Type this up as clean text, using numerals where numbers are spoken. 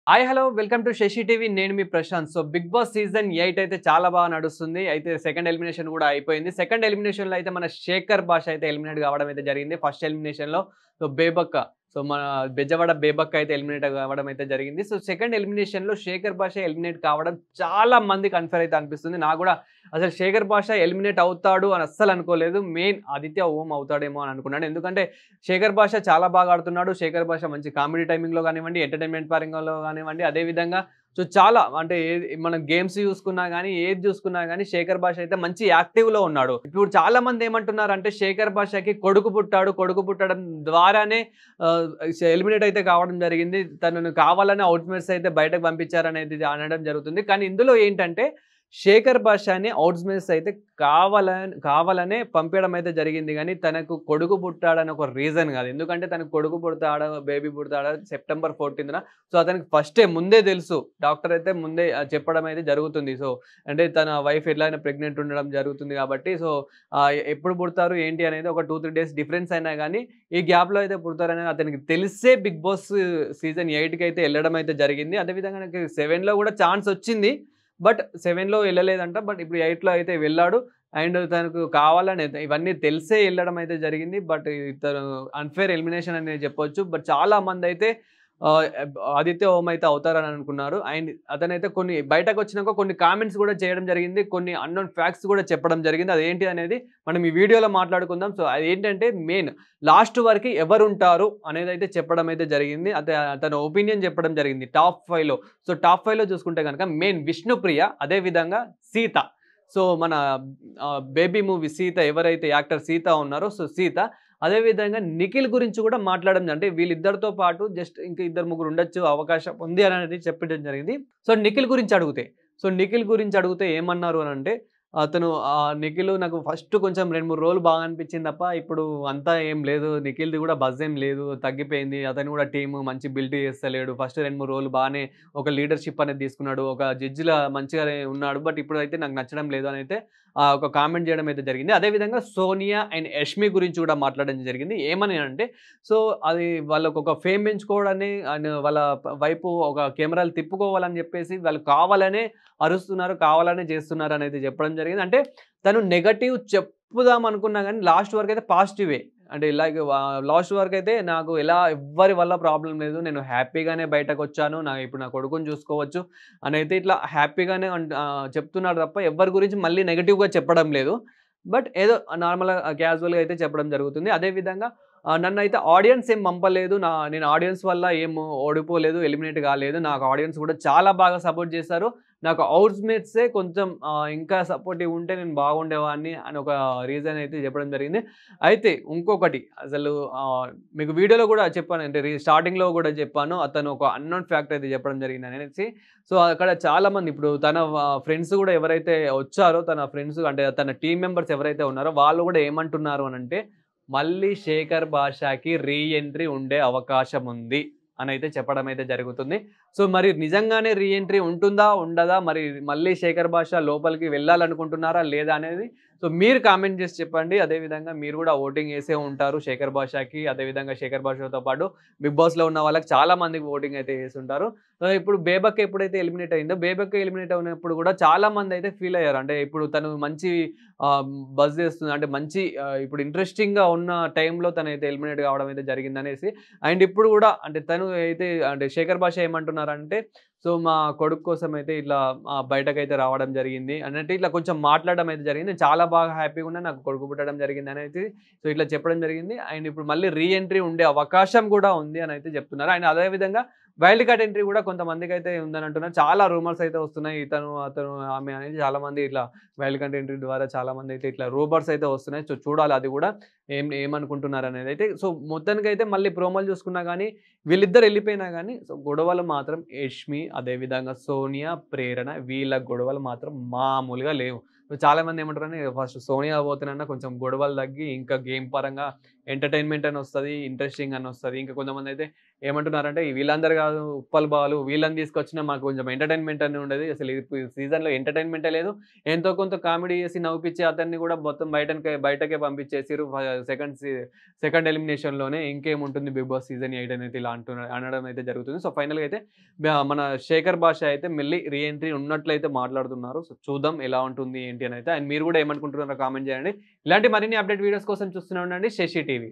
Hi hello welcome to Sashi TV. నేను మీ Prashanth. So Bigg Boss season 8 అయితే చాలా బాగా నడుస్తుంది. అయితే సెకండ్ ఎలిమినేషన్ కూడా అయిపోయింది. సెకండ్ ఎలిమినేషన్‌లో అయితే మన శేఖర్ భాష అయితే ఎలిమినేట్ కావడం అయితే జరిగింది. ఫస్ట్ ఎలిమినేషన్‌లో బేబక్క మన బెజవాడ బేబక్క అయితే ఎలిమినేట్ అవ్వడం అయితే జరిగింది. సో సెకండ్ ఎలిమినేషన్‌లో శేఖర్ భాష ఎలిమినేట్ కావడం చాలా మందికి అన్‌ఫెయిర్ అయితే అనిపిస్తుంది. నాకు కూడా అసలు శేఖర్ భాష ఎలిమినేట్ అవుతాడు అని అస్సలు అనుకోలేదు. మెయిన్ ఆదిత్య ఓం అవుతాడేమో అని అనుకున్నాను. ఎందుకంటే శేఖర్ భాష చాలా బాగా ఆడుతున్నాడు. శేఖర్ భాష మంచి కామెడీ టైమింగ్‌లో గానివ్వండి, ఎంటర్‌టైన్‌మెంట్ పరంగాలో గానివ్వండి, అదే విధంగా చాలా అంటే మనం గేమ్స్ చూసుకున్నా గానీ, ఏది చూసుకున్నా గానీ శేఖర్ భాష అయితే మంచి యాక్టివ్‌లో ఉన్నాడు. ఇప్పుడు చాలా మంది ఏమంటున్నారంటే శేఖర్ భాషకి కొడుకు పుట్టాడు. కొడుకు పుట్టడం ద్వారానే ఆహ్, ఎలిమినేట్ అయితే కావడం జరిగింది. తనను కావాలని ఔట్‌మేట్స్ అయితే బయటకు పంపించారనేది అనడం జరుగుతుంది. కానీ ఇందులో ఏంటంటే శేఖర్ భాషని ఔట్‌మేట్స్ అయితే కావాలనే పంపియడం అయితే జరిగింది గానీ, తనకు కొడుకు పుట్టాడని ఒక రీజన్ గాదు. ఎందుకంటే తనకు కొడుకు పుడతాడా, బేబీ పుడతాడా సెప్టెంబర్ 14న సో అతనికి ముందే తెలుసు. డాక్టర్ అయితే ముందే చెప్పడం అయితే జరుగుతుంది. సో అంటే తన వైఫ్ ఎట్లైనా ప్రెగ్నెంట్ ఉండడం జరుగుతుంది కాబట్టి ఎప్పుడు పుడతారు ఏంటి అనేది ఒక 2, 3 డేస్ డిఫరెన్స్ అయినా గానీ, ఈ గ్యాప్‌లో అయితే పుడతారనేది అతనికి తెలిసే బిగ్ బాస్ సీజన్ 8కి అయితే ఎళ్ళడం అయితే జరిగింది. అదే విధంగా నాకు 7లో కూడా ఛాన్స్ వచ్చింది. బట్ 7లో ఎళ్ళలేదంట. బట్ ఇప్పుడు 8లో అయితే వెళ్ళాడు. అండ్ తనకు కావాలని ఇవన్నీ తెలిసే ఎళ్ళడం అయితే జరిగింది. బట్ ఇతను అన్‌ఫెయిర్ ఎలిమినేషన్ అనే చెప్పొచ్చు. బట్ చాలా మందైతే ఆదిత్య ఓం అయితే అవుతారని అనుకున్నారు. అండ్ అతనైతే కొన్ని బయటకొచ్చినాక కొన్ని కామెంట్స్ కూడా చేయడం జరిగింది. కొన్ని అన్‌నోన్ ఫ్యాక్ట్స్ కూడా చెప్పడం జరిగింది. అదేంటి అనేది మనం ఈ వీడియోలో మాట్లాడుకుందాం. సో అదేంటంటే మెయిన్ లాస్ట్ వరకి ఎవరుంటారు అనేదైతే చెప్పడం అయితే జరిగింది. తన ఒపీనియన్ చెప్పడం జరిగింది టాప్ 5లో. సో టాప్ 5లో చూసుకుంటే గనక మెయిన్ విష్ణుప్రియ, అదే విధంగా సీత. సో మన బేబీ మూవీ సీత ఎవరైతే యాక్టర్ సీత ఉన్నారో సో సీత. అదే విధంగా నిఖిల్ గురించి కూడా మాట్లాడడం అంటే వీళ్ళిద్దరితో పాటు జస్ట్ ఇంకా ఇద్దరు ముగ్గురు ఉండొచ్చు అవకాశం ఉంది అనేది చెప్పడం జరిగింది. నిఖిల్ గురించి అడిగితే ఏమన్నారు అనంటే అతను నిఖిల్ నాకు ఫస్ట్ కొంచెం 2, 3 రోజులు బాగా అనిపించింది తప్ప ఇప్పుడు అంతా ఏం లేదు. నిఖిల్‌ది కూడా బజ్ ఏం లేదు. తగ్గిపోయింది. అతను కూడా టీమ్ మంచి బిల్డ్ చేస్తలేడు. ఫస్ట్ 2, 3 రోజులు బానే ఒక లీడర్‌షిప్ అనేది తీసుకున్నాడు. ఒక జడ్జిలా మంచిగానే ఉన్నాడు. బట్ ఇప్పుడైతే నాకు నచ్చడం లేదు అనైతే ఒక కామెంట్ చేయడం అయితే జరిగింది. అదే విధంగా సోనియా అండ్ యష్మి గురించి కూడా మాట్లాడడం జరిగింది. ఏమని అంటే సో అది వాళ్ళకొక ఫేమ్ పెంచుకోవడాన్ని అండ్ వాళ్ళ వైపు ఒక కెమెరాలు తిప్పుకోవాలని చెప్పేసి వాళ్ళు కావాలనే అరుస్తున్నారు, కావాలనే చేస్తున్నారు అనేది చెప్పడం జరిగింది. అంటే తను నెగెటివ్ చెప్పుదాం అనుకున్నా గానీ లాస్ట్ వరకైతే పాజిటివే. అంటే లైక్ లాస్ట్ వరకైతే నాకు ఎవ్వరి వల్ల ప్రాబ్లమ్ లేదు. నేను హ్యాపీగానే బయటకొచ్చాను. ఇప్పుడు నా కొడుకుని చూసుకోవచ్చు అనైతే ఇట్లా హ్యాపీగానే చెప్తున్నాడు తప్ప ఎవ్వరి గురించి మళ్ళీ నెగెటివ్‌గా చెప్పడం లేదు. బట్ ఏదో నార్మల్‌గా క్యాజువల్‌గా అయితే చెప్పడం జరుగుతుంది. అదే విధంగా నన్నైతే ఆడియన్స్ ఏం పంపలేదు. నేను ఆడియన్స్ వల్ల ఏం ఓడిపోలేదు, ఎలిమినేట్ కాలేదు. నాకు ఆడియన్స్ కూడా చాలా బాగా సపోర్ట్ చేశారు. నాకు హౌస్‌మేట్సే కొంచెం ఇంకా సపోర్టివ్ ఉంటే నేను బాగుండేవాడిని అని ఒక రీజన్ అయితే చెప్పడం జరిగింది. అయితే ఇంకొకటి అసలు మీకు వీడియోలో కూడా చెప్పాను. అంటే స్టార్టింగ్‌లో కూడా చెప్పాను. అతను ఒక అన్నోన్ ఫ్యాక్ట్ అయితే చెప్పడం జరిగిందనేసి. సో అక్కడ చాలామంది ఇప్పుడు తన ఫ్రెండ్స్ కూడా ఎవరైతే వచ్చారో తన ఫ్రెండ్స్ అంటే తన టీమ్ మెంబర్స్ ఎవరైతే ఉన్నారో వాళ్ళు కూడా ఏమంటున్నారు అనంటే మళ్ళీ శేఖర్ భాషకి రీ ఎంట్రీ ఉండే అవకాశం ఉంది అనైతే చెప్పడం అయితే జరుగుతుంది. సో మరి నిజంగానే రీ ఎంట్రీ ఉంటుందా? ఉండదా? మరి మళ్ళీ శేఖర్ భాష లోపలికి వెళ్ళాలనుకుంటున్నారా? లేదా? అనేది సో మీరు కామెంట్ చేసి చెప్పండి. అదే విధంగా మీరు కూడా ఓటింగ్ ఏసే ఉంటారు శేఖర్ భాషకి. అదే విధంగా శేఖర్ భాషతో పాటు బిగ్ బాస్‌లో ఉన్న వాళ్ళకి చాలా మందికి ఓటింగ్ అయితే ఏసుంటారు. ఇప్పుడు బేబక్క ఎప్పుడైతే ఎలిమినేట్ అయిందో బేబక్క ఎలిమినేట్ అయినప్పుడు కూడా చాలా మందైతే ఫీల్ అయ్యారు. అంటే ఇప్పుడు తను మంచి బజ్ చేస్తుంది. అంటే మంచి ఇప్పుడు ఇంట్రెస్టింగ్‌గా ఉన్న టైంలో తనైతే ఎలిమినేట్ కావడం అయితే జరిగిందనేసి. అండ్ ఇప్పుడు గూడా అంటే తను అయితే అంటే శేఖర్ భాష ఏమంటున్నారంటే, సో మా కొడుకు కోసం అయితే ఇట్లా బయటకైతే రావడం జరిగింది. అన్నట్టు ఇట్లా కొంచెం మాట్లాడడం అయితే జరిగింది. నేను చాలా బాగా హ్యాపీగా ఉన్నా. నాకు కొడుకు పుట్టడం జరిగిందనేసి సో ఇట్లా చెప్పడం జరిగింది. అండ్ ఇప్పుడు మళ్ళీ రీ ఎంట్రీ ఉండే అవకాశం గూడా ఉంది అనైతే చెప్తున్నారు. అండ్ అదే విధంగా వైల్డ్ కార్డ్ ఎంట్రీ గూడా కొంతమందికైతే ఉందని అంటున్నారు. చాలా రూమర్స్ అయితే వస్తున్నాయి. ఇతను, అతను, ఆమె అనేది చాలామంది ఇట్లా వైల్డ్ కార్డ్ ఎంట్రీ ద్వారా చాలామందైతే ఇట్లా రూమర్స్ అయితే వస్తున్నాయి. సో చూడాలి అది గూడా ఏమనుకుంటున్నారనేదైతే. సో మొత్తానికైతే మళ్ళీ ప్రోమోలు చూసుకున్నా గానీ వీళ్ళిద్దరు ఎళ్ళిపోయినా గానీ సో గొడవలు మాత్రం యష్మి, అదే విధంగా సోనియా, ప్రేరణ వీళ్ళ గొడవలు మాత్రం మామూలుగా లేవు. సో చాలామంది ఏమంటారంటే ఫస్ట్ సోనియా పోతేనన్నా కొంచెం గొడవలు తగ్గి ఇంకా గేమ్ పరంగా ఎంటర్‌టైన్‌మెంట్ అని వస్తది, ఇంట్రెస్టింగ్ అని వస్తది. ఇంకా కొంతమందైతే ఏమంటున్నారంటే వీళ్ళందరూ కాదు ఉప్పల్ బాలు వీళ్ళని తీసుకొచ్చినా మాకు కొంచెం ఎంటర్‌టైన్‌మెంట్ అని ఉండేది. అసలు ఈ సీజన్‌లో ఎంటర్‌టైన్‌మెంటే లేదు. ఎంతో కొంత కామెడీ చేసి నవ్విపిచ్చి అతన్ని కూడా మొత్తం బయటకే పంపించేసిర్రు. సెకండ్ ఎలిమినేషన్‌లోనే ఇంకేముంటుంది 'బిగ్ బాస్' సీజన్ 8 అనేది ఇలా అనడం అయితే జరుగుతుంది. సో, ఫైనల్‌గా అయితే మన శేఖర్ భాష అయితే మళ్ళీ రీ ఎంట్రీ ఉన్నట్లయితే మాట్లాడుతున్నారు. సో, చూద్దాం ఎలా ఉంటుంది ఏంటి అనైతే. అండ్ మీరు కూడా ఏమనుకుంటున్నారో కామెంట్ చేయండి. ఇలాంటి మరిన్ని అప్డేట్ వీడియోస్ కోసం చూస్తూనే ఉండండి శశి టీవీ.